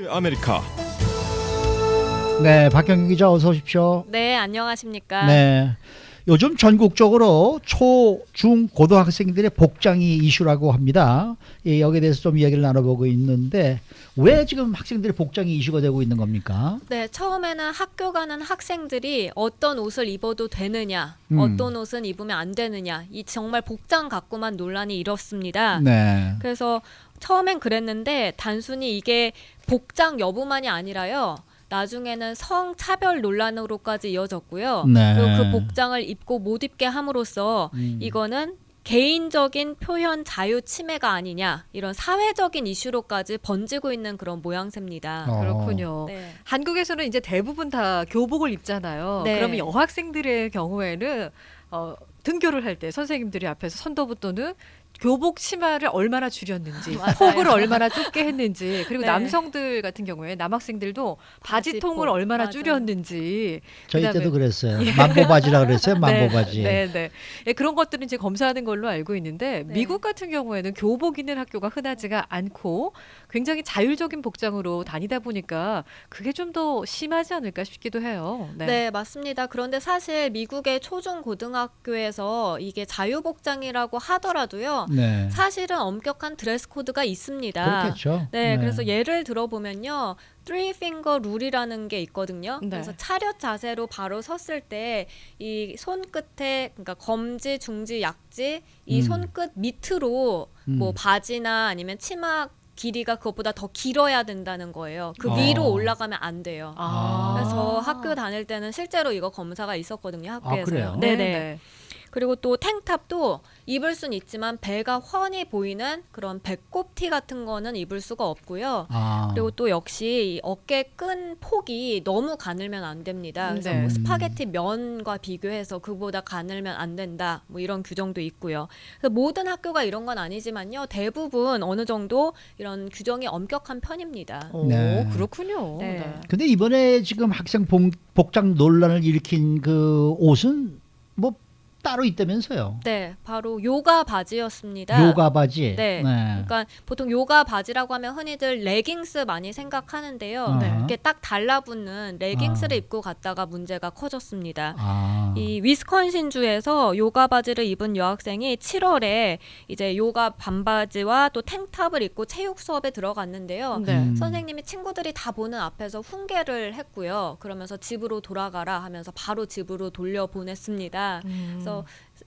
아메리카. 네, 박경규 기자 어서 오십시오. 네, 안녕하십니까. 네, 요즘 전국적으로 초, 중, 고등학생들의 복장이 이슈라고 합니다. 여기에 대해서 좀 이야기를 나눠보고 있는데 왜 지금 학생들의 복장이 이슈가 되고 있는 겁니까? 네, 처음에는 학교 가는 학생들이 어떤 옷을 입어도 되느냐, 어떤 옷은 입으면 안 되느냐, 이 정말 복장 갖고만 논란이 일었습니다. 네. 그래서 처음엔 그랬는데 단순히 이게 복장 여부만이 아니라요. 나중에는 성차별 논란으로까지 이어졌고요. 네. 그리고 그 복장을 입고 못 입게 함으로써 이거는 개인적인 표현 자유 침해가 아니냐, 이런 사회적인 이슈로까지 번지고 있는 그런 모양새입니다. 그렇군요. 네. 한국에서는 이제 대부분 다 교복을 입잖아요. 네. 그러면 여학생들의 경우에는 등교를 할 때 선생님들이 앞에서 선도부 또는 교복 치마를 얼마나 줄였는지, 맞아요. 폭을 얼마나 좁게 했는지, 그리고 네. 남성들 같은 경우에 남학생들도 바지통을 바지폭. 얼마나 맞아요. 줄였는지, 저희 그다음에- 때도 그랬어요. 만보바지라 그랬어요. 만보바지. 네, 네. 예, 그런 것들은 이제 검사하는 걸로 알고 있는데 네. 미국 같은 경우에는 교복 있는 학교가 흔하지가 않고 굉장히 자율적인 복장으로 다니다 보니까 그게 좀 더 심하지 않을까 싶기도 해요. 네, 맞습니다. 그런데 사실 미국의 초중 고등학교에서 이게 자유복장이라고 하더라도요. 네. 사실은 엄격한 드레스 코드가 있습니다. 그렇겠죠. 네, 그래서 예를 들어보면요. Three Finger Rule이라는 게 있거든요. 네. 그래서 차렷 자세로 바로 섰을 때 이 손끝에, 그러니까 검지, 중지, 약지 이 손끝 밑으로 뭐 바지나 아니면 치마 길이가 그것보다 더 길어야 된다는 거예요. 그 위로 올라가면 안 돼요. 그래서 학교 다닐 때는 실제로 이거 검사가 있었거든요. 학교에서요. 그래요? 네네. 그리고 또 탱탑도 입을 순 있지만 배가 훤히 보이는 그런 배꼽티 같은 거는 입을 수가 없고요. 그리고 또 역시 이 어깨 끈 폭이 너무 가늘면 안 됩니다. 그래서 네. 뭐 스파게티 면과 비교해서 그보다 가늘면 안 된다. 뭐 이런 규정도 있고요. 그래서 모든 학교가 이런 건 아니지만요. 대부분 어느 정도 이런 규정이 엄격한 편입니다. 오, 네. 그렇군요. 네. 네. 근데 이번에 지금 학생 복장 논란을 일으킨 그 옷은 뭐 따로 있다면서요? 네, 바로 요가 바지였습니다. 요가 바지. 네. 그러니까 보통 요가 바지라고 하면 흔히들 레깅스 많이 생각하는데요. 네. 이렇게 딱 달라붙는 레깅스를 입고 갔다가 문제가 커졌습니다. 아. 이 위스콘신주에서 요가 바지를 입은 여학생이 7월에 이제 요가 반바지와 또 탱탑을 입고 체육 수업에 들어갔는데요. 네. 선생님이 친구들이 다 보는 앞에서 훈계를 했고요. 그러면서 집으로 돌아가라 하면서 바로 집으로 돌려보냈습니다. 그래서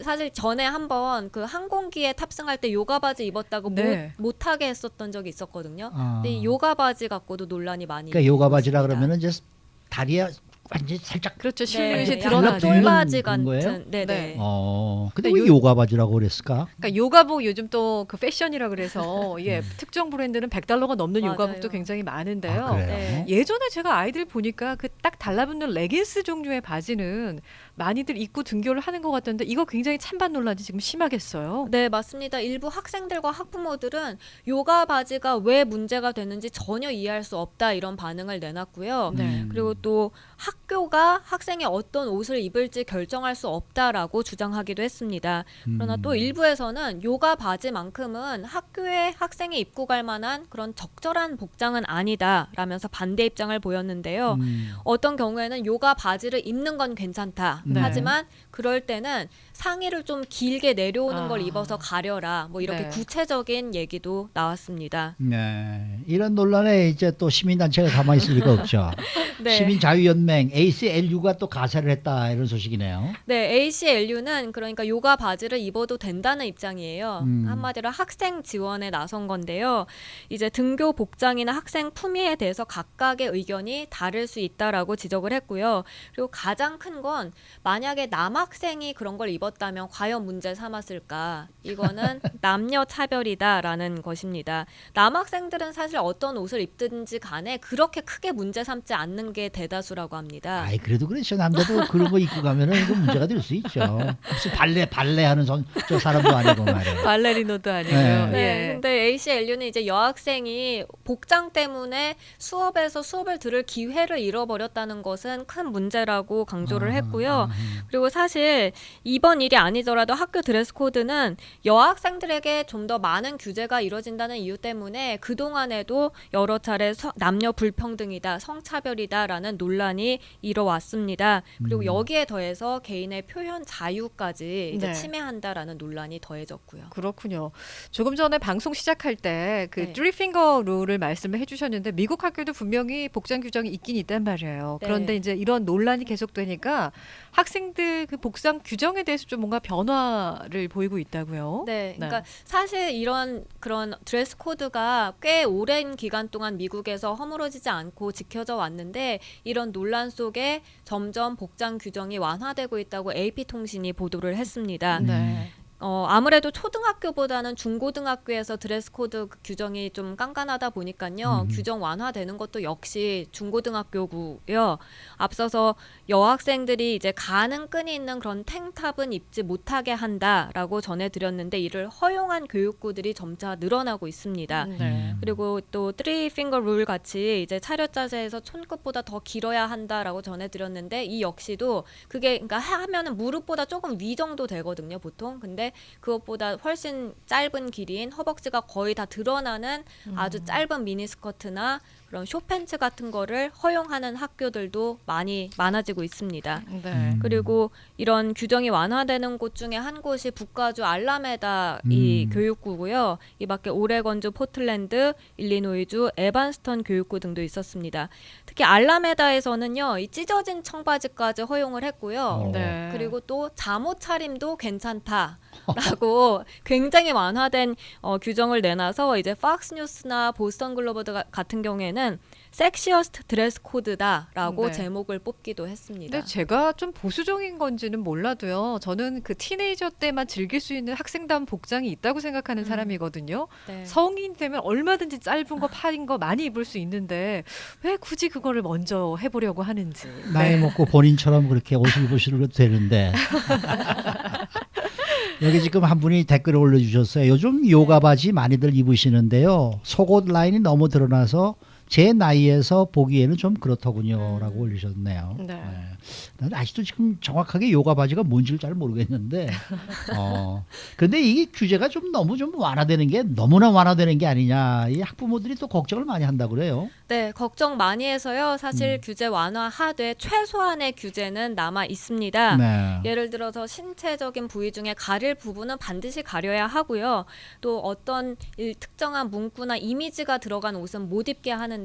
사실 전에 한번 그 항공기에 탑승할 때 요가 바지 입었다고 네. 못하게 했었던 적이 있었거든요. 아. 근데 이 요가 바지 갖고도 논란이 많이 그러니까 요가 바지라 있습니다. 그러면은 이제 다리에 완전히 살짝. 그렇죠. 네, 실루엣이 약간 드러나는. 쫄바지 그런 거예요? 같은. 네네. 네. 근데 근데 왜 요가 바지라고 그랬을까? 그러니까 요가복 요즘 또 그 패션이라 그래서 예, 특정 브랜드는 $100가 넘는 맞아요. 요가복도 굉장히 많은데요. 아, 그래요? 네. 예전에 제가 아이들 보니까 그 딱 달라붙는 레깅스 종류의 바지는 많이들 입고 등교를 하는 것 같던데 이거 굉장히 찬반 논란이 지금 심하겠어요. 네, 맞습니다. 일부 학생들과 학부모들은 요가 바지가 왜 문제가 되는지 전혀 이해할 수 없다 이런 반응을 내놨고요. 네. 그리고 또 학교가 학생이 어떤 옷을 입을지 결정할 수 없다라고 주장하기도 했습니다. 그러나 또 일부에서는 요가 바지만큼은 학교에 학생이 입고 갈 만한 그런 적절한 복장은 아니다라면서 반대 입장을 보였는데요. 어떤 경우에는 요가 바지를 입는 건 괜찮다. 네. 하지만 그럴 때는 상의를 좀 길게 내려오는 걸 아. 입어서 가려라. 뭐 이렇게 네. 구체적인 얘기도 나왔습니다. 네. 이런 논란에 이제 또 시민단체가 가만히 있을 리가 없죠. 네. 시민자유연맹 ACLU가 또 가세를 했다 이런 소식이네요. 네, ACLU는 그러니까 요가 바지를 입어도 된다는 입장이에요. 한마디로 학생 지원에 나선 건데요. 이제 등교 복장이나 학생 품위에 대해서 각각의 의견이 다를 수 있다라고 지적을 했고요. 그리고 가장 큰 건 만약에 남학생이 그런 걸 입었다면 과연 문제 삼았을까? 이거는 남녀 차별이다라는 것입니다. 남학생들은 사실 어떤 옷을 입든지 간에 그렇게 크게 문제 삼지 않는 게 대다수라고 합니다. 있습니다. 아이 그래도 그렇죠. 남자도 그런 거 입고 가면은 이거 문제가 될 수 있죠. 무슨 발레 하는 저 사람도 아니고 말이에요. 발레리노도 아니고요. 네. 네, 예. 근데 ACLU는 이제 여학생이 복장 때문에 수업에서 수업을 들을 기회를 잃어버렸다는 것은 큰 문제라고 강조를 했고요. 그리고 사실 이번 일이 아니더라도 학교 드레스 코드는 여학생들에게 좀 더 많은 규제가 이루어진다는 이유 때문에 그동안에도 여러 차례 남녀 불평등이다, 성차별이다라는 논란이 일어왔습니다. 그리고 여기에 더해서 개인의 표현 자유까지 이제 네. 침해한다라는 논란이 더해졌고요. 그렇군요. 조금 전에 방송 시작할 때 그 네. three finger 룰을 말씀을 해주셨는데 미국 학교도 분명히 복장 규정이 있긴 있단 말이에요. 네. 그런데 이제 이런 논란이 계속되니까 학생들 그 복장 규정에 대해서 좀 뭔가 변화를 보이고 있다고요. 네, 그러니까 사실 이런 그런 드레스 코드가 꽤 오랜 기간 동안 미국에서 허물어지지 않고 지켜져 왔는데 이런 논란 속에 점점 복장 규정이 완화되고 있다고 AP통신이 보도를 했습니다. 네. 아무래도 초등학교보다는 중고등학교에서 드레스 코드 규정이 좀 깐깐하다 보니까요. 규정 완화되는 것도 역시 중고등학교고요. 앞서서 여학생들이 이제 가는 끈이 있는 그런 탱탑은 입지 못하게 한다라고 전해드렸는데 이를 허용한 교육구들이 점차 늘어나고 있습니다. 네. 그리고 또 three finger 룰 같이 이제 차렷 자세에서 손끝보다 더 길어야 한다라고 전해드렸는데 이 역시도 그게 그러니까 하면은 무릎보다 조금 위 정도 되거든요, 보통. 근데 그것보다 훨씬 짧은 길이인 허벅지가 거의 다 드러나는 아주 짧은 미니스커트나 그런 숏팬츠 같은 거를 허용하는 학교들도 많아지고 있습니다. 네. 그리고 이런 규정이 완화되는 곳 중에 한 곳이 북가주 알라메다 이 교육구고요. 이 밖에 오레건주 포틀랜드, 일리노이주 에반스턴 교육구 등도 있었습니다. 특히 알라메다에서는요, 이 찢어진 청바지까지 허용을 했고요. 네. 그리고 또 잠옷 차림도 괜찮다라고 굉장히 완화된 규정을 내놔서 이제 팍스뉴스나 보스턴 글로버 같은 경우에는 섹시어스트 드레스 코드다라고 네. 제목을 뽑기도 했습니다. 근데 제가 좀 보수적인 건지는 몰라도요. 저는 그 티네이저 때만 즐길 수 있는 학생다운 복장이 있다고 생각하는 사람이거든요. 네. 성인 되면 얼마든지 짧은 거 파인 거 많이 입을 수 있는데 왜 굳이 그거를 먼저 해보려고 하는지. 나이 먹고 본인처럼 그렇게 옷을 입으셔도 되는데. 여기 지금 한 분이 댓글을 올려주셨어요. 요즘 요가 바지 많이들 입으시는데요. 속옷 라인이 너무 드러나서 제 나이에서 보기에는 좀 그렇더군요. 라고 올리셨네요. 네. 난 아직도 지금 정확하게 요가 바지가 뭔지를 잘 모르겠는데. 근데 이 규제가 좀 너무 좀 완화되는 게 너무나 완화되는 게 아니냐. 이 학부모들이 또 걱정을 많이 한다고 그래요. 네, 걱정 많이 해서요. 사실 규제 완화하되 최소한의 규제는 남아 있습니다. 네. 예를 들어서 신체적인 부위 중에 가릴 부분은 반드시 가려야 하고요. 또 어떤 특정한 문구나 이미지가 들어간 옷은 못 입게 하는데요.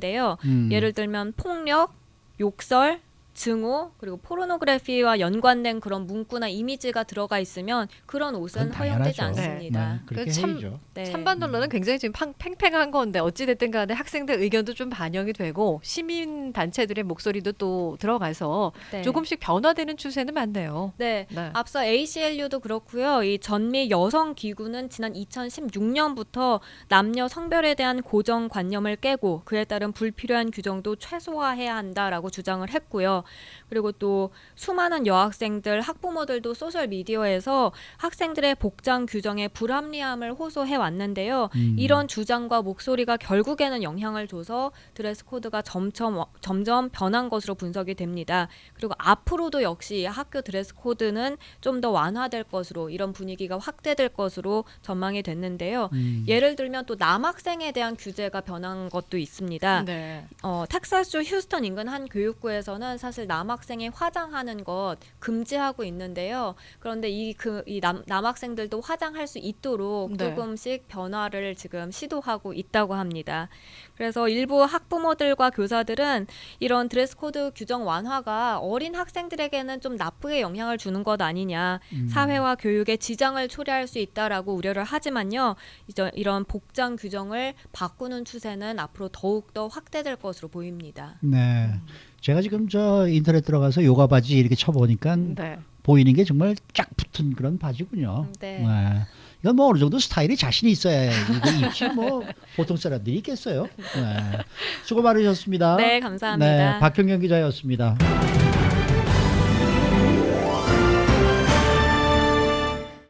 예를 들면 폭력, 욕설, 증오, 그리고 포르노그래피와 연관된 그런 문구나 이미지가 들어가 있으면 그런 옷은 그건 허용되지 당연하죠. 않습니다. 네, 그렇게 참- 해야죠. 네. 찬반 논란은 굉장히 지금 팽팽한 건데 어찌됐든 간에 학생들 의견도 좀 반영이 되고 시민 단체들의 목소리도 또 들어가서 네. 조금씩 변화되는 추세는 많네요. 네. 네. 앞서 ACLU도 그렇고요. 이 전미 여성 기구는 지난 2016년부터 남녀 성별에 대한 고정관념을 깨고 그에 따른 불필요한 규정도 최소화해야 한다라고 주장을 했고요. 그리고 또 수많은 여학생들, 학부모들도 소셜 미디어에서 학생들의 복장 규정의 불합리함을 호소해 왔는데요. 이런 주장과 목소리가 결국에는 영향을 줘서 드레스 코드가 점점 변한 것으로 분석이 됩니다. 그리고 앞으로도 역시 학교 드레스 코드는 좀 더 완화될 것으로 이런 분위기가 확대될 것으로 전망이 됐는데요. 예를 들면 또 남학생에 대한 규제가 변한 것도 있습니다. 네. 텍사스주 휴스턴 인근 한 교육구에서는 사실 남학생이 화장하는 것 금지하고 있는데요. 그런데 이 남학생들도 화장할 수 있도록 네. 조금씩 변화를 지금 시도하고 있다고 합니다. 그래서 일부 학부모들과 교사들은 이런 드레스 코드 규정 완화가 어린 학생들에게는 좀 나쁘게 영향을 주는 것 아니냐, 사회와 교육에 지장을 초래할 수 있다라고 우려를 하지만요, 이제 이런 복장 규정을 바꾸는 추세는 앞으로 더욱더 확대될 것으로 보입니다. 네. 제가 지금 저 인터넷 들어가서 요가 바지 이렇게 쳐보니까 네. 보이는 게 정말 쫙 붙은 그런 바지군요. 네. 이건 뭐 어느 정도 스타일이 자신이 있어야 이거 입지 뭐 보통 사람들이 있겠어요. 네. 수고 많으셨습니다. 네, 감사합니다. 네, 박경경 기자였습니다.